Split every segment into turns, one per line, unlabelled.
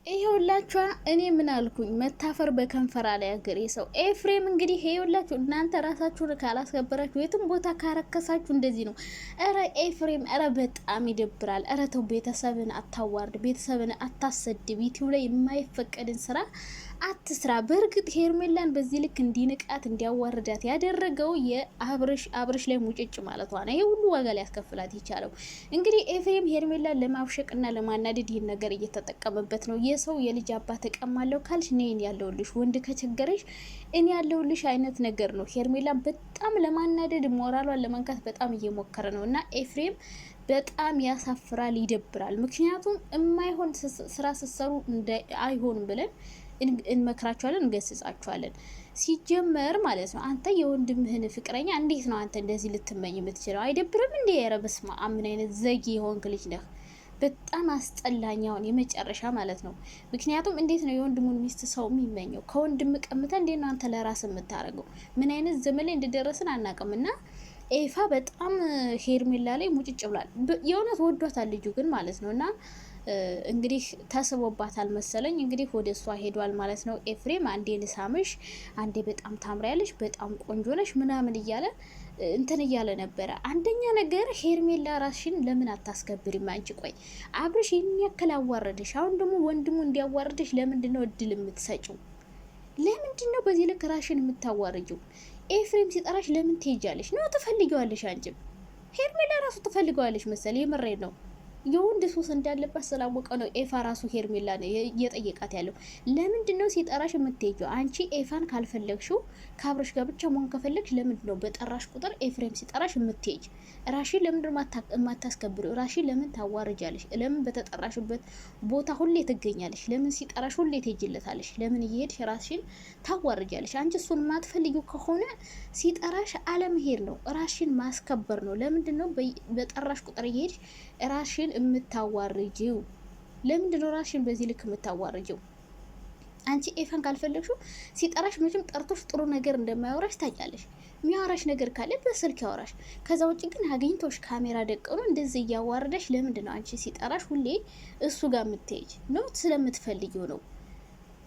ይሄውላችሁ እኔ ምን አልኩኝ መታፈር በከንፈራ ላይ አገሬ ሰው ኤፍሬም እንግዲህ ይሄውላችሁ እናንተ ራሳችሁን ካላስከበራችሁ የትም ቦታ ካረከሳችሁ እንደዚህ ነው። እረ ኤፍሬም እረ በጣም ይደብራል። እረ ተው ቤተሰብን አታዋርድ፣ ቤተሰብን አታሰድብ፣ ዩቲዩብ ላይ የማይፈቀድን ስራ አትስራ። በእርግጥ ሄርሜላን በዚህ ልክ እንዲንቃት እንዲያዋርዳት ያደረገው የአብርሽ ላይ ሙጭጭ ማለቷ ነው። ይሄ ሁሉ ዋጋ ሊያስከፍላት ይቻለው እንግዲህ ኤፍሬም ሄርሜላን ለማብሸቅና ለማናደድ ይህን ነገር እየተጠቀመበት ነው። የሰው የልጅ አባት እቀማለሁ ካልሽ እኔ ያለውልሽ፣ ወንድ ከቸገረሽ እኔ ያለውልሽ አይነት ነገር ነው። ሄርሜላን በጣም ለማናደድ ሞራሏን ለመንካት በጣም እየሞከረ ነው እና ኤፍሬም በጣም ያሳፍራል፣ ይደብራል። ምክንያቱም የማይሆን ስራ ስትሰሩ አይሆንም ብለን እንመክራቸዋለን፣ እንገስጻቸዋለን። ሲጀመር ማለት ነው አንተ የወንድምህን ፍቅረኛ እንዴት ነው አንተ እንደዚህ ልትመኝ የምትችለው? አይደብርም እንዴ? ኧረ በስመ አብ ምን አይነት ዘጊ የሆንክ ልጅ ነህ። በጣም አስጠላኛውን የመጨረሻ ማለት ነው። ምክንያቱም እንዴት ነው የወንድሙን ሚስት ሰው የሚመኘው? ከወንድም ቀምተ እንዴት ነው አንተ ለራስ የምታደርገው? ምን አይነት ዘመን ላይ እንደደረስን አናውቅምና ኤፋ በጣም ሄርሜላ ላይ ሙጭጭ ብሏል። የእውነት ወዷታል ልጁ ግን ማለት ነው። እና እንግዲህ ተስቦባታል መሰለኝ እንግዲህ ወደ እሷ ሄዷል ማለት ነው። ኤፍሬም አንዴ ልሳምሽ፣ አንዴ በጣም ታምሪያለሽ፣ በጣም ቆንጆ ነሽ ምናምን እያለ እንትን እያለ ነበረ። አንደኛ ነገር ሄርሜላ ራስሽን ለምን አታስከብሪም አንቺ? ቆይ አብርሽ ይህን ያክል አዋረደሽ፣ አሁን ደግሞ ወንድሙ እንዲያዋረደሽ ለምንድነው እድል የምትሰጪው? ለምንድነው በዚህ ልክ ራስሽን የምታዋርጂው? ኤፍሬም ሲጠራሽ ለምን ትሄጃለሽ? ነው ትፈልጊዋለሽ? አንቺም ሄርሜላ ራሱ ትፈልገዋለሽ መሰል። የምሬድ ነው። የወንድ ሱስ እንዳለባት ስላወቀ ነው ኤፋ ራሱ ሄርሜላ ነው እየጠየቃት ያለው። ለምንድን ነው ሲጠራሽ የምትሄጂው? አንቺ ኤፋን ካልፈለግሽው ከአብርሽ ጋር ብቻ መሆን ከፈለግሽ ለምንድን ነው በጠራሽ ቁጥር ኤፍሬም ሲጠራሽ የምትሄጅ? ራሽን ለምንድን ነው የማታስከብሪው? ራሽን ለምን ታዋርጃለሽ? ለምን በተጠራሽበት ቦታ ሁሌ ትገኛለሽ? ለምን ሲጠራሽ ሁሌ ትሄጂለታለሽ? ለምን እየሄድሽ ራሽን ታዋርጃለሽ? አንቺ እሱን የማትፈልጊው ከሆነ ሲጠራሽ አለመሄድ ነው፣ ራሽን ማስከበር ነው። ለምንድን ነው በጠራሽ ቁጥር እየሄድሽ ራሽን የምታዋርጂው? ለምንድን ነው ራሽን በዚህ ልክ የምታዋርጂው? አንቺ ኤፋን ካልፈለግሽው ሲጠራሽ መቼም ጠርቶሽ ጥሩ ነገር እንደማያወራሽ ታውቂያለሽ። የሚያወራሽ ነገር ካለ በስልክ ያወራሽ። ከዛ ውጭ ግን አገኝቶሽ ካሜራ ደቀኑ እንደዚህ እያዋረደሽ ለምንድን ነው አንቺ ሲጠራሽ ሁሌ እሱ ጋር የምትሄጅ? ነው ስለምትፈልጊው ነው።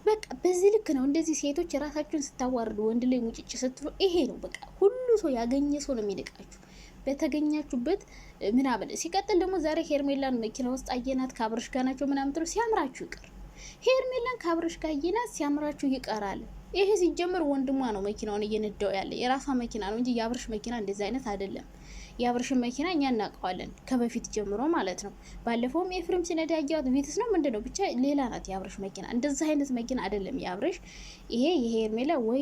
በቃ በዚህ ልክ ነው እንደዚህ ሴቶች የራሳችሁን ስታዋርዱ ወንድ ላይ ሙጭጭ ስትሉ ይሄ ነው በቃ። ሁሉ ሰው ያገኘ ሰው ነው የሚንቃችሁ በተገኛችሁበት ምናምን። ሲቀጥል ደግሞ ዛሬ ሄርሜላን መኪና ውስጥ አየናት ከአብርሽ ጋር ናቸው ምናምን ትሉ ሲያምራችሁ ይቀር። ሄርሜላን ከአብርሽ ጋር አየናት ሲያምራችሁ ይቀራል። ይሄ ሲጀምር ወንድሟ ነው መኪናውን እየነዳው ያለ፣ የራሷ መኪና ነው እንጂ የአብርሽ መኪና እንደዚህ አይነት አይደለም። የአብርሽን መኪና እኛ እናውቀዋለን ከበፊት ጀምሮ ማለት ነው። ባለፈውም ኤፍሬም ሲነዳ ያያት ቪትስ ነው ምንድነው ብቻ ሌላ ናት የአብርሽ መኪና። እንደዚህ አይነት መኪና አይደለም የአብርሽ። ይሄ የሄርሜላ ወይ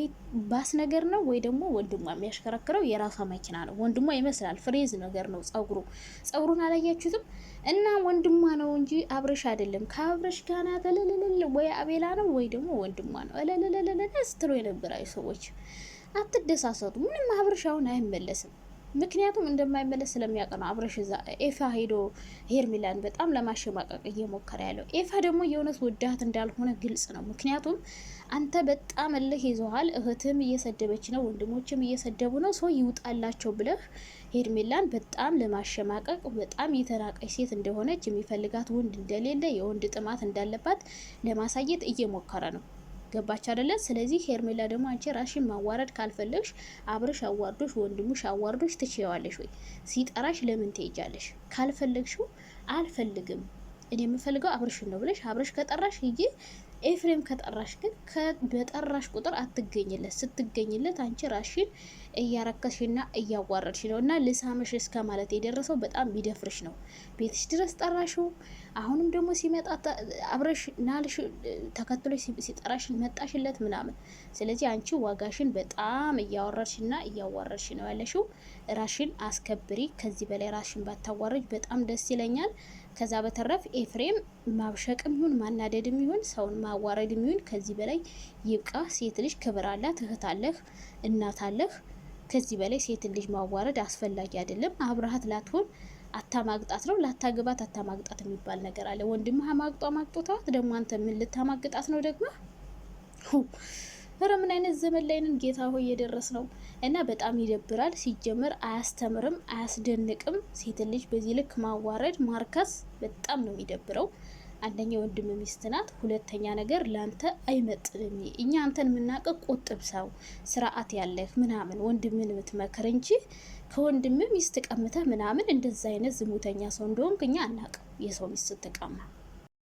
ባስ ነገር ነው ወይ ደግሞ ወንድሟ የሚያሽከረክረው የራሷ መኪና ነው። ወንድሟ ይመስላል ፍሬዝ ነገር ነው ጸጉሩን አላያችሁትም? እና ወንድሟ ነው እንጂ አብርሽ አይደለም። ከአብርሽ ጋር ናት ወይ አቤላ ነው ወይ ደግሞ ወንድሟ ነው ስትሎ የነበራዩ ሰዎች አትደሳሰቱ። ምንም አብርሽ አሁን አይመለስም። ምክንያቱም እንደማይመለስ ስለሚያውቅ ነው አብርሽ እዛ ኤፋ ሄዶ ሄርሜላን በጣም ለማሸማቀቅ እየሞከረ ያለው። ኤፋ ደግሞ የእውነት ወዳት እንዳልሆነ ግልጽ ነው። ምክንያቱም አንተ በጣም እልህ ይዞሃል። እህትም እየሰደበች ነው፣ ወንድሞችም እየሰደቡ ነው። ሰው ይውጣላቸው ብለህ ሄርሜላን በጣም ለማሸማቀቅ በጣም የተናቀች ሴት እንደሆነች የሚፈልጋት ወንድ እንደሌለ የወንድ ጥማት እንዳለባት ለማሳየት እየሞከረ ነው። ገባች አይደለ? ስለዚህ ሄርሜላ ደግሞ አንቺ ራሽን ማዋረድ ካልፈለግሽ አብርሽ አዋርዶሽ ወንድሙሽ አዋርዶሽ ትችያለሽ ወይ? ሲጠራሽ ለምን ትሄጃለሽ? ካልፈለግሽው አልፈልግም እኔ የምፈልገው አብርሽን ነው ብለሽ አብርሽ ከጠራሽ ሂጂ። ኤፍሬም ከጠራሽ ግን በጠራሽ ቁጥር አትገኝለት። ስትገኝለት አንቺ ራሽን እያረከሽና እያዋረድሽ ነው። እና ልሳምሽ እስከ ማለት የደረሰው በጣም ቢደፍርሽ ነው። ቤትሽ ድረስ ጠራሽው። አሁንም ደግሞ ሲመጣ አብረሽ ናልሽ ተከትሎሽ ሲጠራሽ መጣሽለት ምናምን። ስለዚህ አንቺ ዋጋሽን በጣም እያወረድሽና እያዋረድሽ ነው ያለሽው። ራሽን አስከብሪ። ከዚህ በላይ ራሽን ባታዋረጅ በጣም ደስ ይለኛል። ከዛ በተረፍ ኤፍሬም ማብሸቅም ይሁን ማናደድም ይሁን ሰውን ማዋረድም ይሁን ከዚህ በላይ ይብቃ። ሴት ልጅ ክብር አላት፣ እህት አለህ፣ እናት አለህ። ከዚህ በላይ ሴት ልጅ ማዋረድ አስፈላጊ አይደለም። አብረሃት ላትሆን አታማግጣት ነው፣ ላታግባት አታማግጣት የሚባል ነገር አለ። ወንድምህ ማግጦታት ደግሞ አንተ ምን ልታማግጣት ነው ደግሞ? ምን አይነት ዘመን ላይ ነን ጌታ ሆይ እየደረስ ነው። እና በጣም ይደብራል። ሲጀመር አያስደንቅም። ሴት ልጅ በዚህ ልክ ማዋረድ ማርከስ በጣም ነው የሚደብረው። አንደኛ ወንድም ሚስት ናት፣ ሁለተኛ ነገር ላንተ አይመጥንም። እኛ አንተን የምናውቀው ቁጥብ ሰው፣ ስርዓት ያለህ ምናምን ወንድምን የምትመክር እንጂ ከወንድም ሚስት ቀምተህ ምናምን እንደዛ አይነት ዝሙተኛ ሰው እንደሆንክ እኛ አናውቅም። የሰው ሚስት ስትቀማ